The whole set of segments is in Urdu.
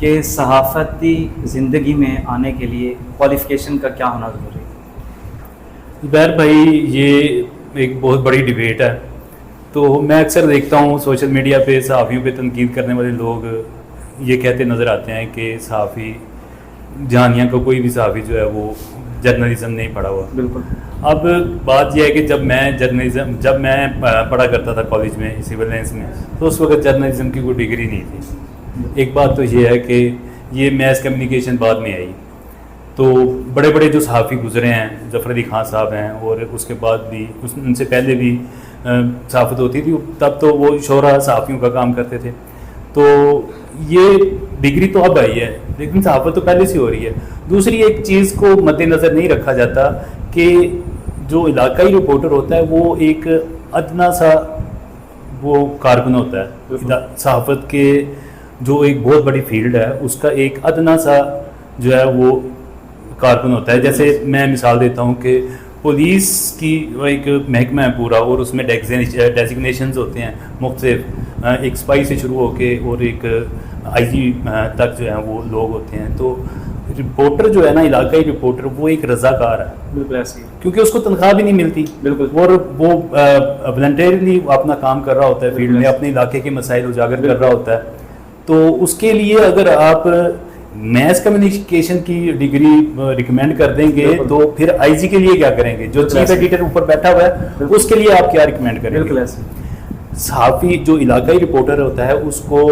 کہ صحافتی زندگی میں آنے کے لیے کوالیفیکیشن کا کیا ہونا ضروری ہے؟ زبیر بھائی یہ ایک بہت بڑی ڈبیٹ ہے. تو میں اکثر دیکھتا ہوں سوشل میڈیا پہ صحافیوں پہ تنقید کرنے والے لوگ یہ کہتے نظر آتے ہیں کہ صحافی جہانیاں کا کوئی بھی صحافی جو ہے وہ جرنلزم نہیں پڑھا ہوا. بالکل. اب بات یہ ہے کہ جب میں پڑھا کرتا تھا کالج میں سول لائنس میں تو اس وقت جرنلزم کی کوئی ڈگری نہیں تھی. ایک بات تو یہ ہے کہ یہ میس کمیونیکیشن بعد میں آئی. تو بڑے بڑے جو صحافی گزرے ہیں, ظفر علی خان صاحب ہیں, اور اس کے بعد بھی ان سے پہلے بھی صحافت ہوتی تھی, تب تو وہ شعراء صحافیوں کا کام کرتے تھے. تو یہ ڈگری تو اب آئی ہے لیکن صحافت تو پہلے سے ہو رہی ہے. دوسری ایک چیز کو مد نظر نہیں رکھا جاتا کہ جو علاقائی رپورٹر ہوتا ہے وہ ایک ادنا سا وہ کارکن ہوتا ہے. صحافت کے جو ایک بہت بڑی فیلڈ ہے اس کا ایک ادنا سا جو ہے وہ کارکن ہوتا ہے. جیسے میں مثال دیتا ہوں کہ پولیس کی ایک محکمہ ہے پورا, اور اس میں ڈیزگنیشنز ہوتے ہیں مختلف, ایک سپائی سے شروع ہو کے اور ایک آئی جی تک جو ہیں وہ لوگ ہوتے ہیں. تو رپورٹر جو ہے نا, علاقائی رپورٹر, وہ ایک رضاکار ہے. بالکل ایسے ہی, کیونکہ اس کو تنخواہ بھی نہیں ملتی. بالکل. اور وہ والنٹیرلی اپنا کام کر رہا ہوتا ہے فیلڈ میں, اپنے علاقے کے مسائل اجاگر کر رہا ہوتا ہے. تو اس کے لیے اگر آپ میس کمیونیکیشن کی ڈگری ریکمینڈ کر دیں گے تو پھر آئی جی کے لیے کیا کریں گے؟ جو چیف ایڈیٹر اوپر بیٹھا ہوا ہے اس کے لیے آپ کیا ریکمینڈ کریں گے؟ صحافی جو علاقائی رپورٹر ہوتا ہے اس کو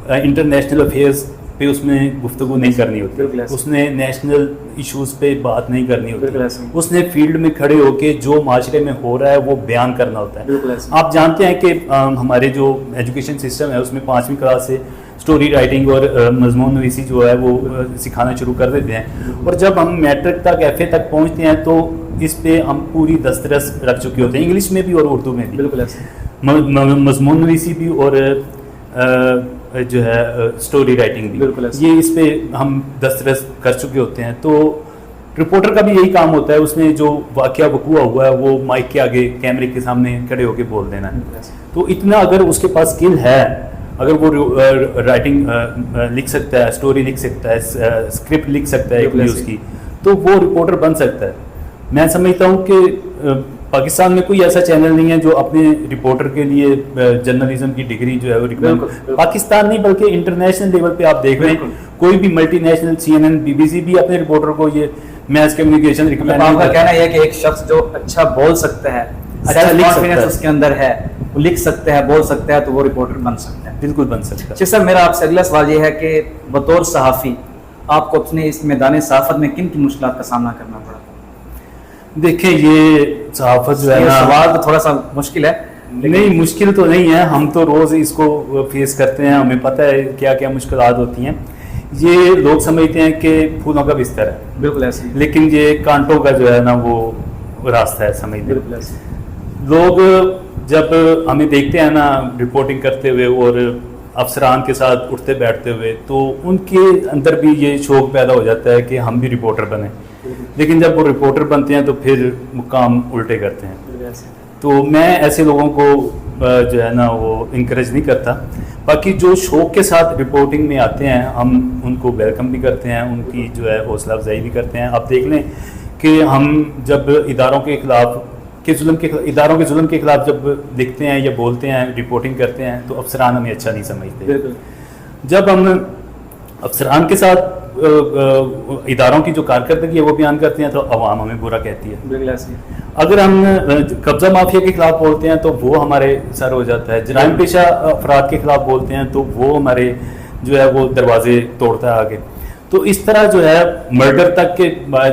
انٹرنیشنل افیئرس پہ اس میں گفتگو نہیں کرنی ہوتی, اس نے نیشنل ایشوز پہ بات نہیں کرنی ہوتی, اس نے فیلڈ میں کھڑے ہو کے جو معاشرے میں ہو رہا ہے وہ بیان کرنا ہوتا ہے. آپ جانتے ہیں کہ ہمارے جو ایجوکیشن سسٹم ہے اس میں 5ویں کلاس سے اسٹوری رائٹنگ اور مضمون نویسی جو ہے وہ سکھانا شروع کر دیتے ہیں, اور جب ہم میٹرک تک ایف اے تک پہنچتے ہیں تو اس پہ ہم پوری دسترس رکھ چکے ہوتے ہیں, انگلش میں بھی اور اردو میں بھی. بالکل ایسے مضمون نویسی بھی اور جو ہے اسٹوری رائٹنگ بھی, یہ اس پہ ہم دسترس کر چکے ہوتے ہیں. تو رپورٹر کا بھی یہی کام ہوتا ہے, اس نے جو واقعہ وقوع ہوا ہے وہ مائک کے آگے کیمرے کے سامنے کھڑے ہو کے بول دینا ہے. تو اتنا اگر اس کے پاس اسکل ہے, اگر وہ رائٹنگ لکھ سکتا ہے, اسٹوری لکھ سکتا ہے, اسکرپٹ لکھ سکتا ہے ایک نیوز کی, تو وہ رپورٹر بن سکتا ہے. میں سمجھتا ہوں کہ پاکستان میں کوئی ایسا چینل نہیں ہے جو اپنے رپورٹر کے لیے جرنلزم کی ڈگری جو ہے وہ ریکمینڈ, پاکستان نہیں بلکہ انٹرنیشنل لیول پہ آپ دیکھ رہے ہیں کوئی بھی ملٹی نیشنل CNN BBC بھی اپنے رپورٹر کو یہ میس کمیونیکیشن ریکمینڈ. آپ کا کہنا یہ ہے کہ ایک شخص جو اچھا بول سکتا ہے, اچھا کانفیڈنس اس کے اندر ہے, وہ لکھ سکتا ہے, بول سکتا ہے, تو وہ رپورٹر بن سکتا ہے. بالکل بن سکتا ہے. اچھا سر, میرا آپ سے اگلا سوال یہ ہے کہ بطور صحافی آپ کو اپنے اس میدان صحافت میں کن کی مشکلات کا سامنا کرنا پڑا؟ دیکھیں یہ صحافت جو ہے نا, سوال تو تھوڑا سا مشکل ہے. نہیں مشکل تو نہیں ہے, ہم تو روز اس کو فیس کرتے ہیں, ہمیں پتہ ہے کیا کیا مشکلات ہوتی ہیں. یہ لوگ سمجھتے ہیں کہ پھولوں کا بستر ہے, بالکل ایسے, لیکن یہ کانٹوں کا جو ہے نا وہ راستہ ہے سمجھتے. بالکل ایسے. لوگ جب ہمیں دیکھتے ہیں نا رپورٹنگ کرتے ہوئے اور افسران کے ساتھ اٹھتے بیٹھتے ہوئے, تو ان کے اندر بھی یہ شوق پیدا ہو جاتا ہے کہ ہم بھی رپورٹر بنیں, لیکن جب وہ رپورٹر بنتے ہیں تو پھر کام الٹے کرتے ہیں. تو میں ایسے لوگوں کو جو ہے نا وہ انکریج نہیں کرتا. باقی جو شوق کے ساتھ رپورٹنگ میں آتے ہیں ہم ان کو ویلکم بھی کرتے ہیں, ان کی جو ہے حوصلہ افزائی بھی کرتے ہیں. آپ دیکھ لیں کہ ہم جب اداروں کے ظلم کے خلاف جب لکھتے ہیں یا بولتے ہیں, رپورٹنگ کرتے ہیں, تو افسران ہمیں اچھا نہیں سمجھتے. جب ہم افسران کے ساتھ اداروں کی جو کارکردگی ہے وہ بیان کرتے ہیں تو عوام ہمیں برا کہتی ہے. اگر ہم قبضہ مافیا کے خلاف بولتے ہیں تو وہ ہمارے سر ہو جاتا ہے. جرائم پیشہ افراد کے خلاف بولتے ہیں تو وہ ہمارے جو ہے وہ دروازے توڑتا ہے آگے. تو اس طرح جو ہے مرڈر تک کے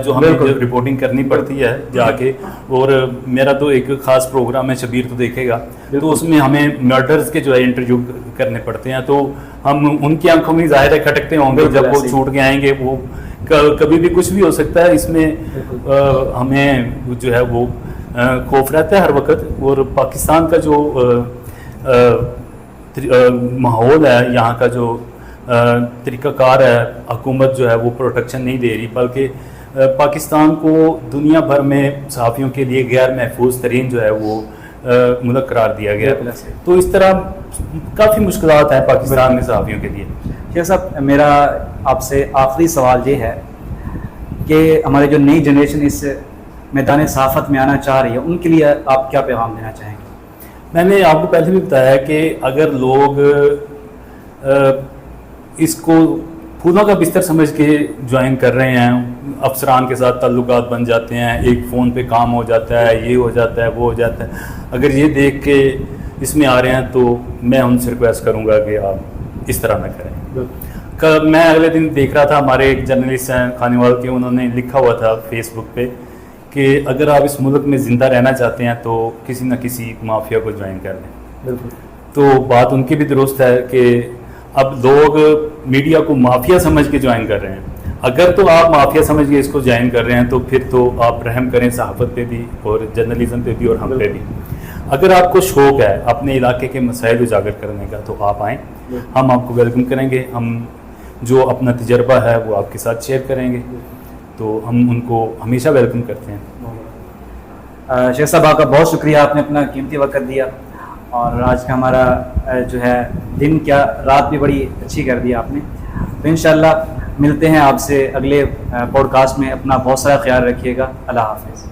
جو ہمیں رپورٹنگ کرنی پڑتی ہے جا کے, اور میرا تو ایک خاص پروگرام ہے شبیر تو دیکھے گا, تو اس میں ہمیں مرڈرز کے جو ہے انٹرویو کرنے پڑتے ہیں. تو ہم ان کی آنکھوں میں ظاہر ہے کھٹکتے ہوں گے جب وہ چھوٹ کے آئیں گے, وہ کبھی بھی کچھ بھی ہو سکتا ہے. اس میں ہمیں جو ہے وہ خوف رہتا ہے ہر وقت. اور پاکستان کا جو ماحول ہے, یہاں کا جو طریقہ کار ہے, حکومت جو ہے وہ پروٹیکشن نہیں دے رہی, بلکہ پاکستان کو دنیا بھر میں صحافیوں کے لیے غیر محفوظ ترین جو ہے وہ ملک قرار دیا گیا. تو اس طرح کافی مشکلات ہیں پاکستان میں صحافیوں کے لیے. شیخ صاحب میرا آپ سے آخری سوال یہ ہے کہ ہمارے جو نئی جنریشن اس میدان صحافت میں آنا چاہ رہی ہے ان کے لیے آپ کیا پیغام دینا چاہیں گے؟ میں نے آپ کو پہلے بھی بتایا کہ اگر لوگ اس کو پھولوں کا بستر سمجھ کے جوائن کر رہے ہیں، افسران کے ساتھ تعلقات بن جاتے ہیں، ایک فون پہ کام ہو جاتا ہے، یہ ہو جاتا ہے، وہ ہو جاتا ہے، اگر یہ دیکھ کے اس میں آ رہے ہیں تو میں ان سے ریکویسٹ کروں گا کہ آپ اس طرح نہ کریں۔ میں اگلے دن دیکھ رہا تھا، ہمارے ایک جرنلسٹ ہیں خانیوال کے، انہوں نے لکھا ہوا تھا فیس بک پہ کہ اگر آپ اس ملک میں زندہ رہنا چاہتے ہیں تو کسی نہ کسی مافیا کو جوائن کر لیں۔ بالکل، تو بات ان کی بھی درست ہے کہ اب لوگ میڈیا کو مافیا سمجھ کے جوائن کر رہے ہیں۔ اگر تو آپ مافیا سمجھ کے اس کو جوائن کر رہے ہیں تو پھر تو آپ رحم کریں صحافت پہ بھی اور جرنلزم پہ بھی اور ہم پہ بھی۔ اگر آپ کو شوق ہے اپنے علاقے کے مسائل اجاگر کرنے کا تو آپ آئیں، ہم آپ کو ویلکم کریں گے، ہم جو اپنا تجربہ ہے وہ آپ کے ساتھ شیئر کریں گے، تو ہم ان کو ہمیشہ ویلکم کرتے ہیں۔ شیخ صاحب آپ کا بہت شکریہ، آپ نے اپنا قیمتی وقت دیا اور آج کا ہمارا جو ہے دن کیا رات بھی بڑی اچھی کر دی آپ نے۔ تو انشاءاللہ ملتے ہیں آپ سے اگلے پوڈ کاسٹ میں، اپنا بہت سارا خیال رکھیے گا، اللہ حافظ۔